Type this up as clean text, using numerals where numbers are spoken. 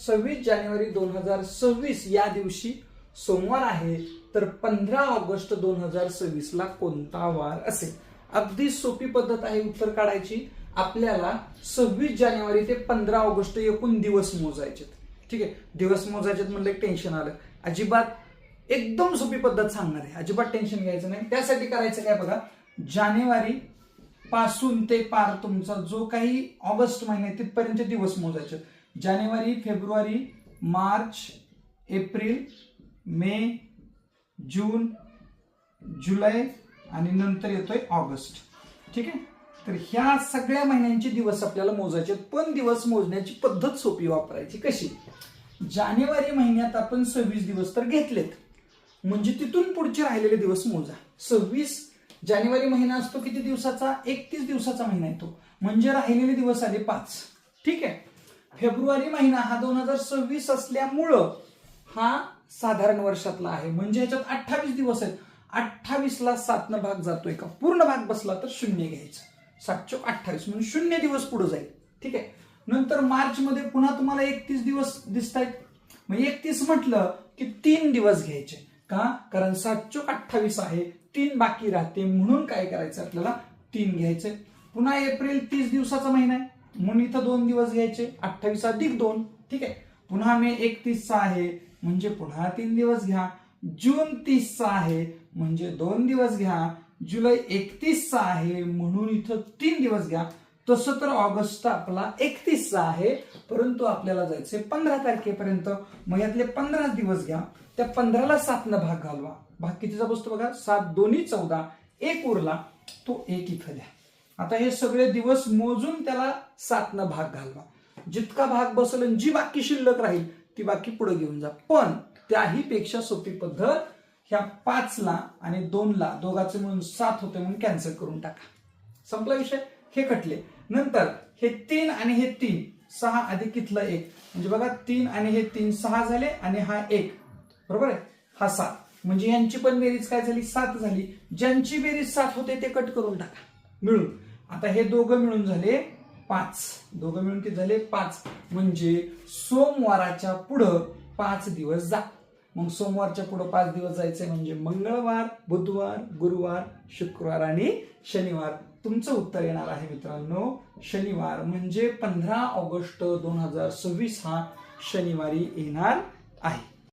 26 जानेवारी 2026 या दिवशी सोमवार आहे, तर 15 ऑगस्ट 2026 ला कोणता वार असेल? अगदी सोपी पद्धत आहे उत्तर काढायची. आपल्याला 26 जानेवारी ते 15 ऑगस्ट एकूण दिवस मोजायचे. ठीक आहे, दिवस मोजायचे म्हणलं टेन्शन आलं. अजिबात एकदम सोपी पद्धत सांगणार आहे, अजिबात टेन्शन घ्यायचं नाही. त्यासाठी करायचं काय बघा, जानेवारी पासून ते पार तुमचा जो काही ऑगस्ट महिना आहे तिथपर्यंत दिवस मोजायचे. जानेवारी, फेब्रुवारी, मार्च, एप्रिल, मे, जून, जुलै आणि नंतर येतोय ऑगस्ट. ठीक आहे, तर ह्या सगळ्या महिन्यांचे दिवस आपल्याला मोजायचे. पण दिवस मोजण्याची पद्धत सोपी वापरायची. कशी? जानेवारी महिन्यात आपण 26 दिवस तर घेतलेत, म्हणजे तिथून पुढचे राहिलेले दिवस मोजा. 26 जानेवारी महिना असतो किती दिवसाचा? 31 दिवसाचा महिना येतो, म्हणजे राहिलेले दिवस आले 5. ठीक आहे, फेब्रुवारी महिना हा 2026 असल्यामुळं हा साधारण वर्षातला आहे, म्हणजे ह्याच्यात 28 दिवस आहेत. 28 ला 7 न भाग जातोय का? पूर्ण भाग बसला तर 0 घ्यायचं. 7×28 म्हणून 0 दिवस पुढे जाईल. ठीक आहे, नंतर मार्च मध्ये पुन्हा तुम्हाला 31 दिवस दिसत आहेत. मग 31 म्हटलं की 3 दिवस घ्यायचे. का? कारण 7×28 आहे, 3 बाकी राहते, म्हणून काय करायचं आपल्याला? 3 घ्यायचे. पुन्हा एप्रिल 30 दिवसाचा महिना आहे, म्हणून इथं 2 दिवस घ्यायचे. 28 अधिक 2. ठीक आहे, पुन्हा मे 31 चा आहे, म्हणजे पुन्हा 3 दिवस घ्या. जून 30 चा आहे, म्हणजे 2 दिवस घ्या. जुलै 31 चा आहे, म्हणून इथं 3 दिवस घ्या. तसं तर ऑगस्ट आपला 31 चा आहे, परंतु आपल्याला जायचंय 15 तारखेपर्यंत. मग यातले 15 दिवस घ्या, त्या 15ला 7 न भाग घालवा. भाग कितीचा बसतो बघा? 7 दोन्ही 14, 1 उरला, तो 1 इथं द्या. आता हे सगळे दिवस मोजून त्याला 7 न भाग घालवा. जितका भाग बसेल आणि जी बाकी शिल्लक राहील ती बाकी पुढे घेऊन जा. पण त्याही पेक्षा सोपी पद्धत, ह्या 5 ला आणि 2 ला दोघांचे मिळून 7 होते, म्हणून कॅन्सल करून टाका. संपला विषय. हे कटले. नंतर हे 3 आणि हे 3, 6 अधिक इथलं 1, म्हणजे बघा 3 आणि हे 3 6 झाले, आणि हा 1 बरोबर आहे, हा 7, म्हणजे यांची पण बेरीज काय झाली? 7 झाली. ज्यांची बेरीज 7 होते ते कट करून टाका मिळून. आता हे दोघं मिळून झाले 5. दोघं मिळून किती झाले? 5. म्हणजे सोमवाराच्या पुढं 5 दिवस जा. मग सोमवारच्या पुढे 5 दिवस जायचे, म्हणजे मंगळवार, बुधवार, गुरुवार, शुक्रवार आणि शनिवार. तुमचं उत्तर येणार आहे मित्रांनो शनिवार. म्हणजे 15 ऑगस्ट 2026 हा शनिवारी येणार आहे.